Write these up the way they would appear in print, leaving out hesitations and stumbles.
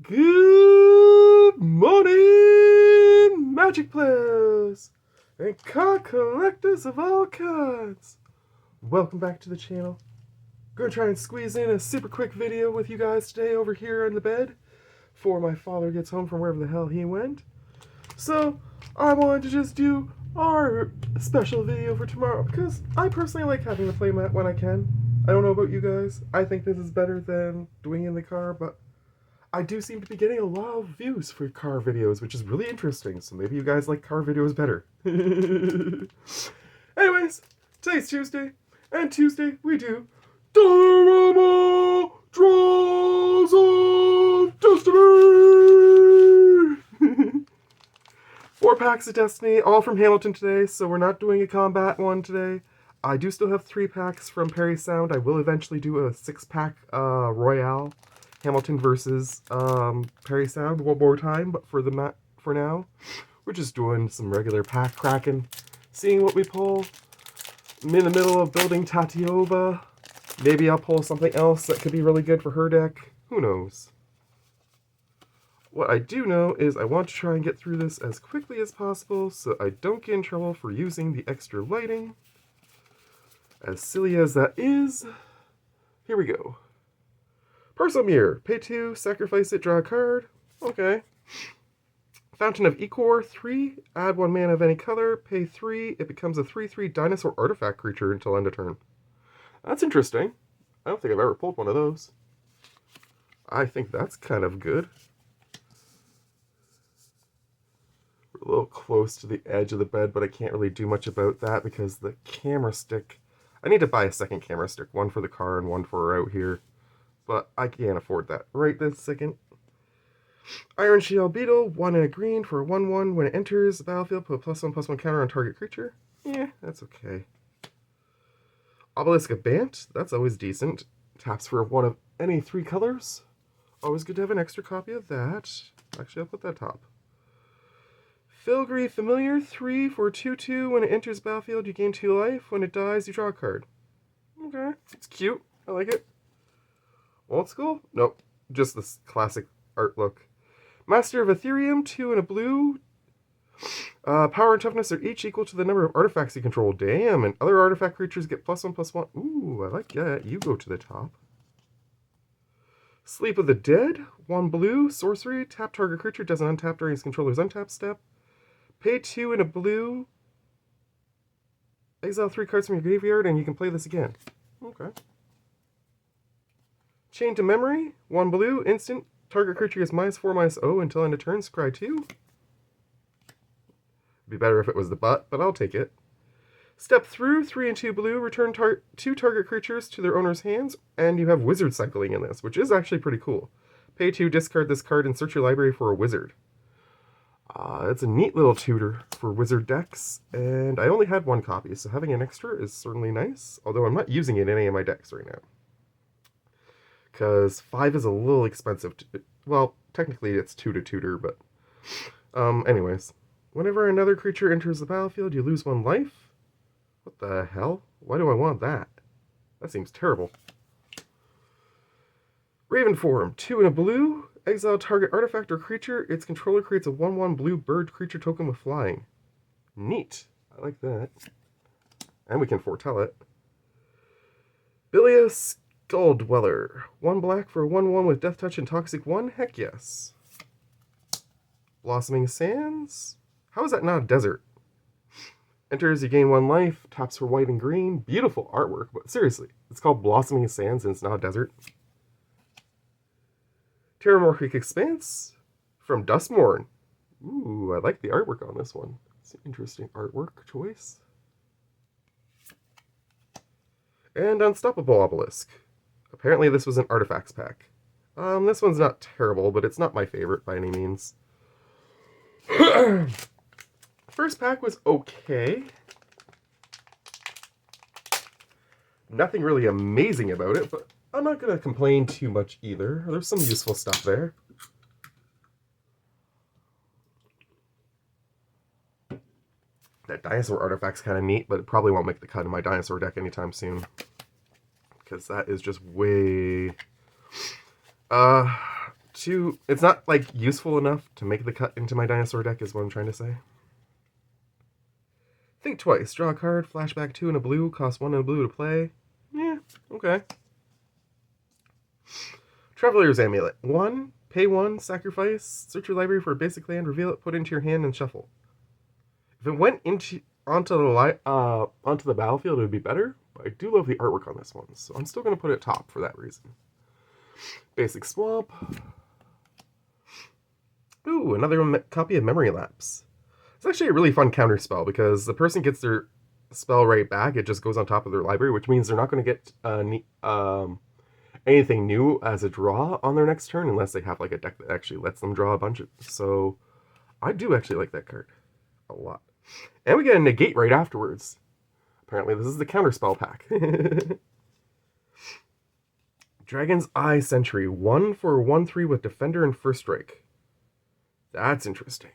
Good morning, Magic players and card collectors of all kinds. Welcome back to the channel. Gonna try and squeeze in a super quick video with you guys today over here in the bed before my father gets home from wherever the hell he went. So I wanted to just do our special video for tomorrow because I personally like having a playmat when I can. I don't know about you guys. I think this is better than doing it in the car, but I do seem to be getting a lot of views for car videos, which is really interesting, so maybe you guys like car videos better. Anyways, today's Tuesday, and Tuesday we do Diorama Draws of Destiny! 4 packs of Destiny, all from Hamilton today, so we're not doing a combat one today. I do still have 3 packs from Parry Sound. I will eventually do a 6-pack Royale. Hamilton versus Parry Sound one more time, but for now, we're just doing some regular pack cracking, seeing what we pull. I'm in the middle of building Tatiova. Maybe I'll pull something else that could be really good for her deck. Who knows? What I do know is I want to try and get through this as quickly as possible so I don't get in trouble for using the extra lighting. As silly as that is, here we go. Personal Mirror. Pay 2, sacrifice it, draw a card. Okay. Fountain of Ichor, 3. Add 1 mana of any color. Pay 3. It becomes a 3/3 dinosaur artifact creature until end of turn. That's interesting. I don't think I've ever pulled one of those. I think that's kind of good. We're a little close to the edge of the bed, but I can't really do much about that because the camera stick... I need to buy a second camera stick. One for the car and one for out here. But I can't afford that right this second. Iron Shield Beetle, 1 and a green for a 1/1. When it enters the battlefield, put a +1/+1 counter on target creature. Yeah, that's okay. Obelisk of Bant, that's always decent. Taps for 1 of any 3 colors. Always good to have an extra copy of that. Actually, I'll put that top. Filigree Familiar, 3 for 2/2. When it enters the battlefield, you gain 2 life. When it dies, you draw a card. Okay, it's cute. I like it. Old school? Nope. Just this classic art look. Master of Ethereum, 2 and a blue. Power and toughness are each equal to the number of artifacts you control. Damn, and other artifact creatures get +1/+1. Ooh, I like that. You go to the top. Sleep of the Dead, 1 blue. Sorcery, tap target creature doesn't untap during its controller's untap step. Pay 2 and a blue. Exile 3 cards from your graveyard and you can play this again. Okay. Chain to Memory, 1 blue, instant. Target creature is -4/-0 until end of turn. Scry 2. Be better if it was the butt, but I'll take it. Step Through, 3 and 2 blue. Return 2 target creatures to their owner's hands, and you have wizard cycling in this, which is actually pretty cool. Pay 2, discard this card, and search your library for a wizard. It's a neat little tutor for wizard decks, and I only had 1 copy, so having an extra is certainly nice, although I'm not using it in any of my decks right now. Because 5 is a little expensive. Well, technically it's 2 to tutor, but... anyways. Whenever another creature enters the battlefield, you lose 1 life? What the hell? Why do I want that? That seems terrible. Raven Form, 2 and a blue. Exile target artifact or creature. Its controller creates a 1/1 blue bird creature token with flying. Neat. I like that. And we can foretell it. Bilious Skull Dweller. 1 black for a 1/1 with Death Touch and Toxic 1? Heck yes. Blossoming Sands? How is that not a desert? Enters, you gain 1 life. Taps for white and green. Beautiful artwork, but seriously, it's called Blossoming Sands and it's not a desert. Terramorphic Expanse from Duskmourn. Ooh, I like the artwork on this one. It's an interesting artwork choice. And Unstoppable Obelisk. Apparently this was an artifacts pack. This one's not terrible, but it's not my favorite by any means. First pack was okay. Nothing really amazing about it, but I'm not going to complain too much either. There's some useful stuff there. That dinosaur artifact's kind of neat, but it probably won't make the cut in my dinosaur deck anytime soon. Because that is just way... it's not like useful enough to make the cut into my dinosaur deck is what I'm trying to say. Think twice. Draw a card, flashback 2 and a blue, cost 1 and a blue to play. Yeah, okay. Traveler's Amulet. 1, pay 1, sacrifice, search your library for a basic land, reveal it, put it into your hand, and shuffle. If it went onto the battlefield, it would be better, but I do love the artwork on this one, so I'm still going to put it top for that reason. Basic Swamp. Ooh, another copy of Memory Lapse. It's actually a really fun counter spell because the person gets their spell right back. It just goes on top of their library, which means they're not going to get anything new as a draw on their next turn unless they have like a deck that actually lets them draw a bunch of. So I do actually like that card a lot. And we get a negate right afterwards. Apparently this is the counter spell pack. Dragon's Eye Sentry. 1 for 1/3 with Defender and First Strike. That's interesting.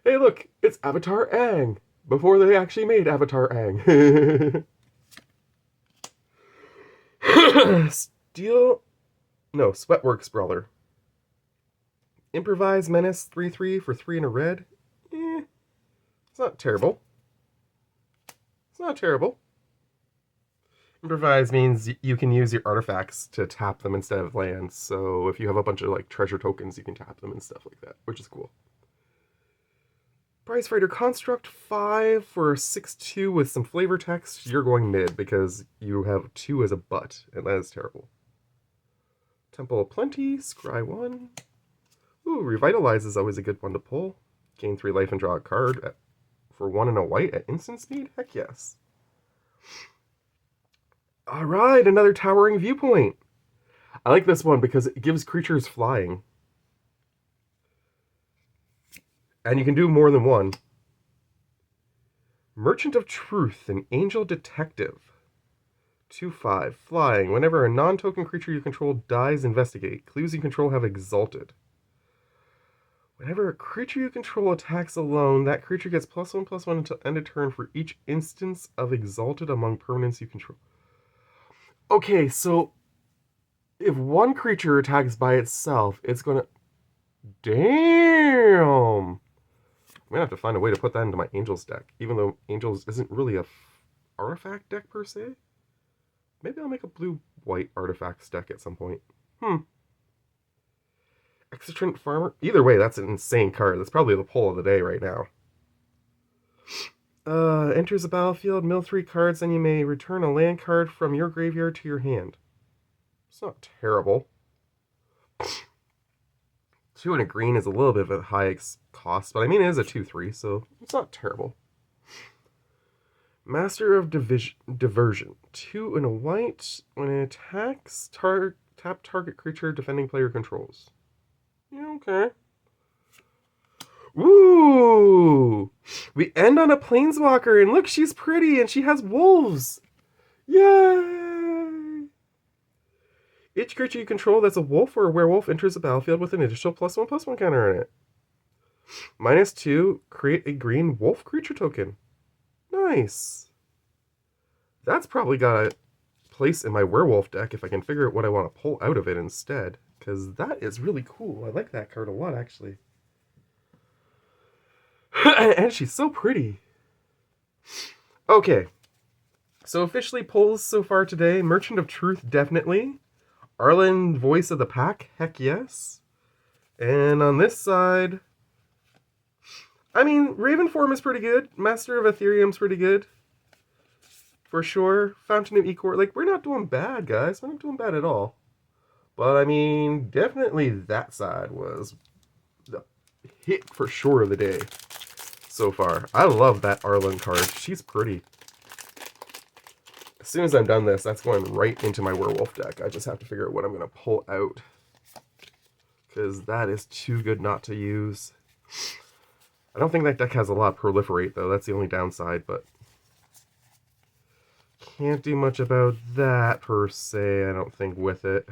Hey look, it's Avatar Aang. Before they actually made Avatar Aang. Sweatworks Brawler. Improvise Menace 3/3 for 3 and a red. It's not terrible. It's not terrible. Improvise means you can use your artifacts to tap them instead of lands. So if you have a bunch of like treasure tokens, you can tap them and stuff like that, which is cool. Prize Fighter Construct. 5 for 6/2 with some flavor text. You're going mid because you have 2 as a butt, and that is terrible. Temple of Plenty. Scry 1. Ooh, Revitalize is always a good one to pull. Gain 3 life and draw a card for 1 and a white at instant speed? Heck yes. Alright, another Towering Viewpoint. I like this one because it gives creatures flying. And you can do more than one. Merchant of Truth, an Angel Detective. 2/5, flying. Whenever a non-token creature you control dies, investigate. Clues you control have exalted. Whenever a creature you control attacks alone, that creature gets +1/+1 until end of turn for each instance of exalted among permanents you control. Okay, so if one creature attacks by itself, it's gonna... Damn! I'm gonna have to find a way to put that into my Angels deck, even though Angels isn't really a artifact deck per se. Maybe I'll make a blue-white artifacts deck at some point. Excitant Farmer. Either way, that's an insane card. That's probably the pull of the day right now. Enters the battlefield, mill 3 cards, then you may return a land card from your graveyard to your hand. It's not terrible. 2 and a green is a little bit of a high cost, but I mean it is a 2/3, so it's not terrible. Master of Diversion. 2 and a white. When it attacks, tap target creature defending player controls. Yeah, okay. Ooh! We end on a Planeswalker, and look, she's pretty, and she has wolves! Yay! Each creature you control that's a wolf or a werewolf enters the battlefield with an additional +1/+1 counter on it. -2, create a green wolf creature token. Nice. That's probably got a place in my werewolf deck if I can figure out what I want to pull out of it instead. Because that is really cool. I like that card a lot, actually. And she's so pretty. Okay. So officially pulls so far today. Merchant of Truth, definitely. Arlinn, Voice of the Pack, heck yes. And on this side... I mean, Ravenform is pretty good. Master of Ethereum's pretty good. For sure. Fountain of Icor. Like, we're not doing bad, guys. We're not doing bad at all. But, I mean, definitely that side was the hit for sure of the day so far. I love that Arlinn card. She's pretty. As soon as I'm done this, that's going right into my werewolf deck. I just have to figure out what I'm going to pull out. Because that is too good not to use. I don't think that deck has a lot of proliferate, though. That's the only downside, but... Can't do much about that, per se, I don't think, with it.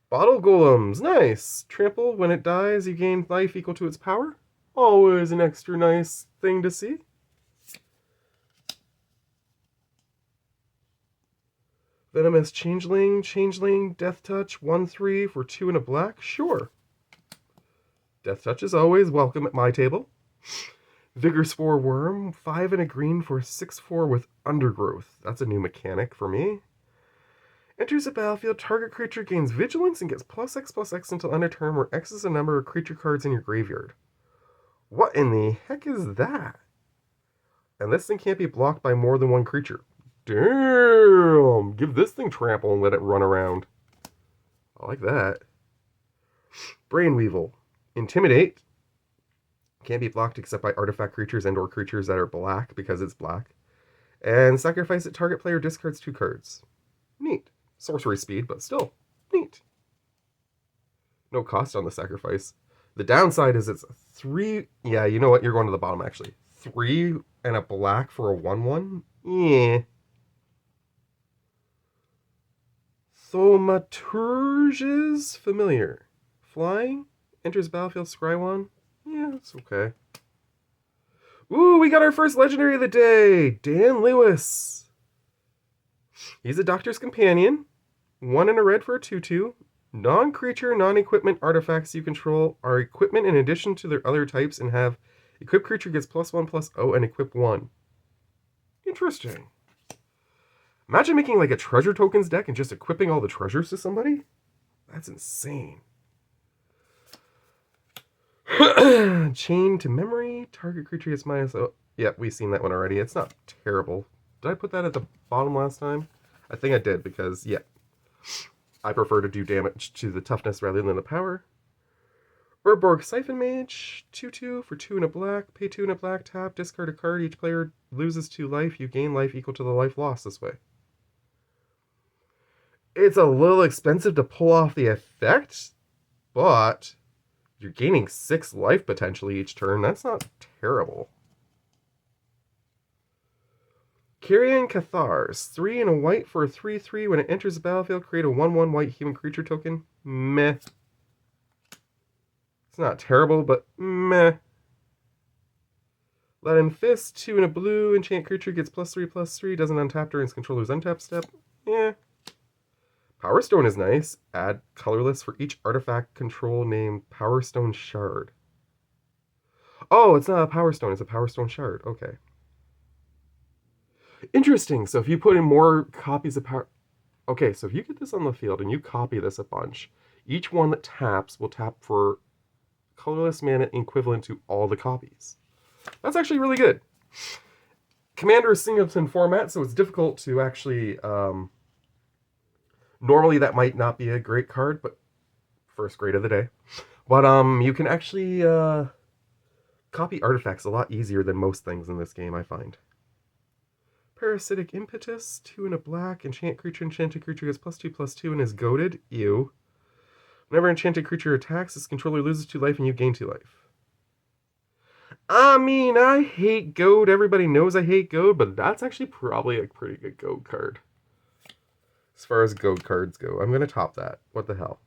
Bottle Golems, nice! Trample, when it dies, you gain life equal to its power. Always an extra nice thing to see. Venomous Changeling, Death Touch, 1/3 for 2 and a black. Sure. Death Touch is always welcome at my table. Vigor Spore Worm, 5 and a green for 6/4 with Undergrowth. That's a new mechanic for me. Enters the battlefield, target creature gains Vigilance and gets +X/+X until end of turn, where X is the number of creature cards in your graveyard. What in the heck is that? And this thing can't be blocked by more than one creature. Damn! Give this thing trample and let it run around. I like that. Brainweevil. Intimidate. Can't be blocked except by artifact creatures and or creatures that are black because it's black. And sacrifice it, target player discards 2 cards. Neat. Sorcery speed, but still, neat. No cost on the sacrifice. The downside is it's 3... Yeah, you know what? You're going to the bottom, actually. 3 and a black for a 1/1? Yeah. Thaumaturge's Familiar. Flying. Enters battlefield, scry 1. Yeah, it's okay. Ooh, we got our first legendary of the day! Dan Lewis. He's a Doctor's Companion. 1 and a red for a 2/2. Non-creature, non-equipment artifacts you control are equipment in addition to their other types and have equipped creature gets +1/+0 and equip 1. Interesting. Imagine making like a treasure tokens deck and just equipping all the treasures to somebody? That's insane. Chain to Memory. Target creature gets -0. Yeah, we've seen that one already. It's not terrible. Did I put that at the bottom last time? I think I did because, yeah. I prefer to do damage to the toughness rather than the power. Urborg Siphon Mage, 2/2 for 2 and a black. Pay 2 and a black, tap, discard a card. Each player loses 2 life. You gain life equal to the life lost this way. It's a little expensive to pull off the effect, but you're gaining 6 life potentially each turn. That's not terrible. Carrion Cathars, 3 and a white for a 3/3. When it enters the battlefield, create a 1/1 white human creature token. Meh. It's not terrible, but meh. Leaden Fist, 2 and a blue. Enchant creature gets +3/+3. Doesn't untap during its controller's untap step. Yeah. Power Stone is nice. Add colorless for each artifact control named Power Stone Shard. Oh, it's not a Power Stone, it's a Power Stone Shard. Okay. Interesting. So if you put in more copies of Power... Okay, so if you get this on the field and you copy this a bunch, each one that taps will tap for colorless mana equivalent to all the copies. That's actually really good. Commander is singleton format, so it's difficult to actually... Normally that might not be a great card, but first grade of the day. But you can actually copy artifacts a lot easier than most things in this game, I find. Parasitic Impetus, 2 and a black. Enchanted creature gets +2/+2 and is goaded. Ew. Whenever enchanted creature attacks, its controller loses 2 life and you gain 2 life. I mean, I hate goad. Everybody knows I hate goad, but that's actually probably a pretty good goad card. As far as goad cards go, I'm going to top that. What the hell?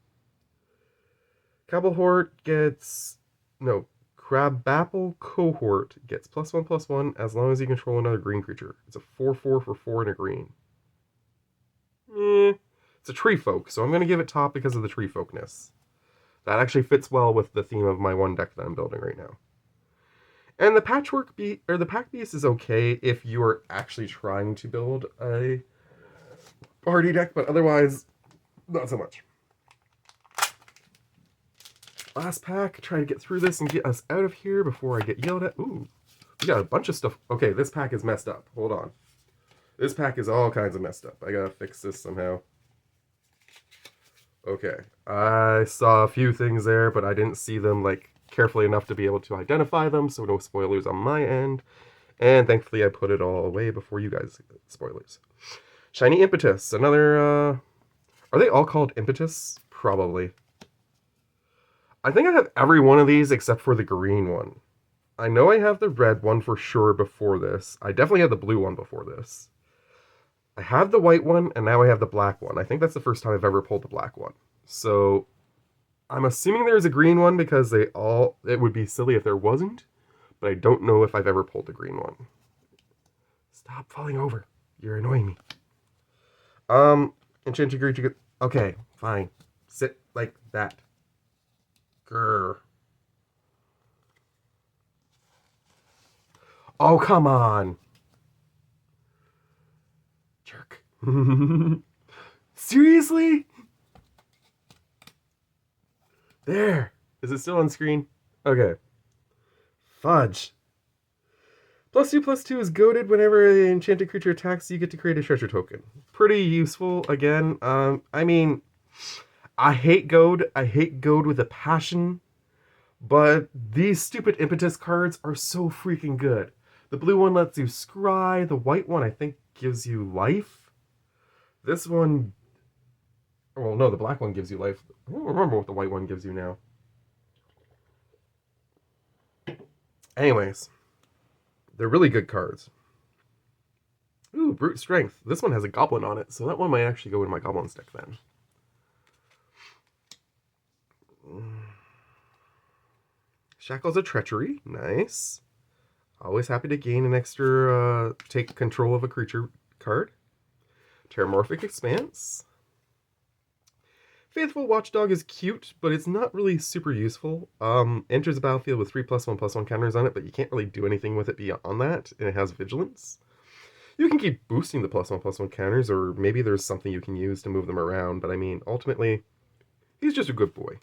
Cabelhort gets... No. Crabapple Cohort gets +1/+1 as long as you control another green creature. It's a 4/4 for 4 and a green. It's a tree folk, so I'm going to give it top because of the tree folkness. That actually fits well with the theme of my one deck that I'm building right now. And the Patchwork the Pack Beast is okay if you are actually trying to build a party deck, but otherwise, not so much. Last pack, try to get through this and get us out of here before I get yelled at. Ooh, we got a bunch of stuff. Okay, this pack is messed up. Hold on. This pack is all kinds of messed up. I gotta fix this somehow. Okay, I saw a few things there, but I didn't see them like carefully enough to be able to identify them, so no spoilers on my end. And thankfully I put it all away before you guys get spoilers. Shiny Impetus, another, are they all called Impetus? Probably. I think I have every one of these except for the green one. I know I have the red one for sure before this. I definitely had the blue one before this. I have the white one, and now I have the black one. I think that's the first time I've ever pulled the black one. So, I'm assuming there's a green one because it would be silly if there wasn't. But I don't know if I've ever pulled the green one. Stop falling over. You're annoying me. Enchanted creature. Okay, fine. Sit like that. Grr. Oh, come on. Jerk. Seriously? There. Is it still on screen? Okay. Fudge. +2/+2 is goaded. Whenever an enchanted creature attacks, you get to create a treasure token. Pretty useful, again. I mean, I hate goad. I hate goad with a passion. But these stupid impetus cards are so freaking good. The blue one lets you scry. The white one, I think, gives you life. This one... Well, no, the black one gives you life. I don't remember what the white one gives you now. Anyways, they're really good cards. Ooh, Brute Strength. This one has a goblin on it, so that one might actually go in my goblins deck then. Shackles of Treachery. Nice. Always happy to gain an extra take control of a creature card. Terramorphic Expanse. Faithful Watchdog is cute, but it's not really super useful. Enters the battlefield with 3+1/+1 counters on it, but you can't really do anything with it beyond that, and it has Vigilance. You can keep boosting the +1/+1 counters, or maybe there's something you can use to move them around, but I mean, ultimately, he's just a good boy.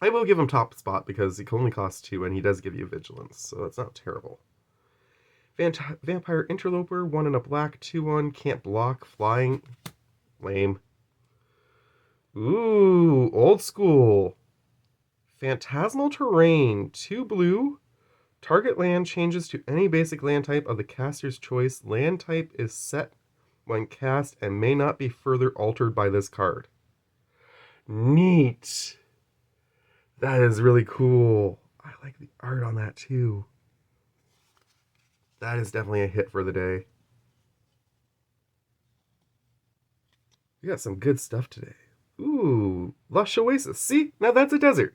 I will give him top spot because he only costs 2 and he does give you Vigilance, so that's not terrible. Vampire Interloper, 1 and a black, 2/1, can't block, flying. Lame. Ooh, old school. Phantasmal Terrain, 2 blue. Target land changes to any basic land type of the caster's choice. Land type is set when cast and may not be further altered by this card. Neat. That is really cool. I like the art on that too. That is definitely a hit for the day. We got some good stuff today. Ooh, Lush Oasis. See? Now that's a desert.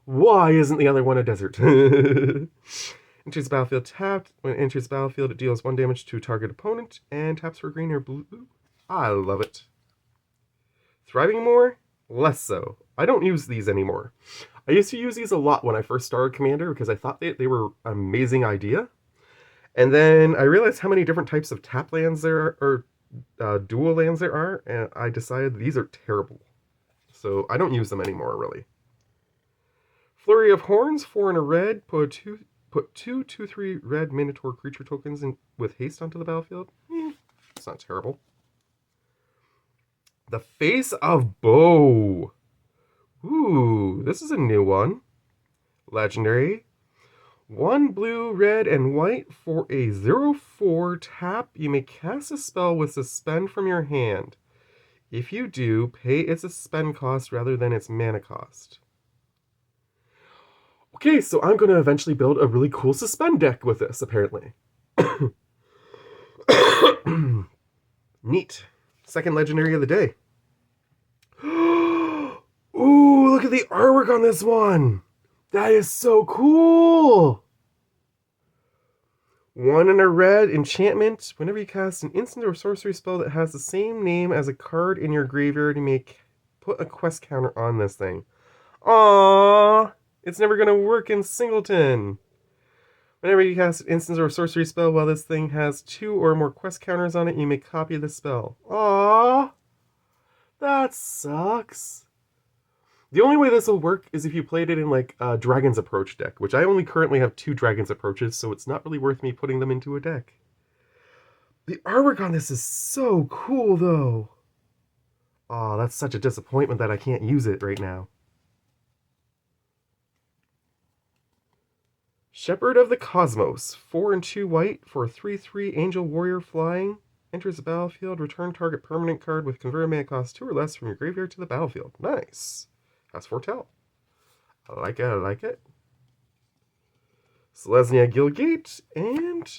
Why isn't the other one a desert? Enters the battlefield tapped. When it enters the battlefield, it deals 1 damage to a target opponent and taps for green or blue. I love it. Thriving More? Less so. I don't use these anymore. I used to use these a lot when I first started Commander because I thought they were an amazing idea. And then I realized how many different types of tap lands there are, or dual lands there are, and I decided these are terrible. So I don't use them anymore, really. Flurry of Horns, 4 and a red. Put two 2/3 red Minotaur creature tokens in with haste onto the battlefield. It's not terrible. The Face of Bo. Ooh, this is a new one. Legendary. 1 blue, red, and white for a 0/4 tap. You may cast a spell with Suspend from your hand. If you do, pay its suspend cost rather than its mana cost. Okay, so I'm going to eventually build a really cool Suspend deck with this, apparently. Neat. Second legendary of the day. Ooh, look at the artwork on this one. That is so cool. 1 and a red enchantment. Whenever you cast an instant or sorcery spell that has the same name as a card in your graveyard, you may put a quest counter on this thing. Aww. It's never going to work in Singleton. Whenever you cast an instant or sorcery spell while this thing has 2 or more quest counters on it, you may copy the spell. Aww. That sucks. The only way this will work is if you played it in like a Dragon's Approach deck, which I only currently have 2 Dragon's Approaches, so it's not really worth me putting them into a deck. The artwork on this is so cool, though. Oh, that's such a disappointment that I can't use it right now. Shepherd of the Cosmos, 4 and 2 white for a 3/3 Angel Warrior flying. Enters the battlefield, return target permanent card with converted mana cost 2 or less from your graveyard to the battlefield. Nice. That's Foretell. I like it, I like it. Selesnya Guildgate and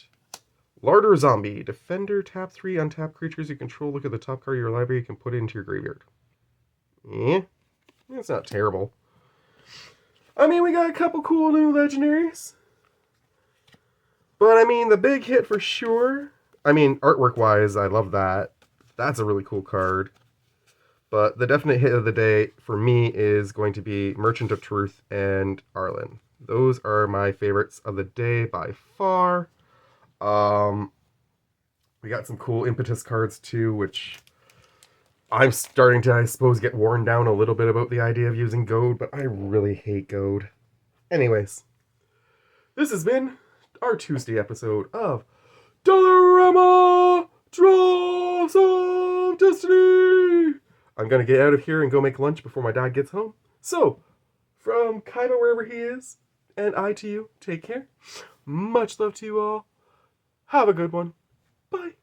Larder Zombie. Defender, tap 3, untap creatures you control. Look at the top card of your library, you can put it into your graveyard. Yeah, it's not terrible. I mean, we got a couple cool new legendaries. But I mean, the big hit for sure. I mean, artwork-wise, I love that. That's a really cool card. But the definite hit of the day for me is going to be Merchant of Truth and Arlen. Those are my favorites of the day by far. We got some cool Impetus cards too, which I'm starting to, I suppose, get worn down a little bit about the idea of using Goad, but I really hate Goad. Anyways, this has been our Tuesday episode of Dollarama Draws of Destiny. I'm gonna get out of here and go make lunch before my dad gets home. So, from Kaiba wherever he is, and I to you, take care. Much love to you all. Have a good one. Bye.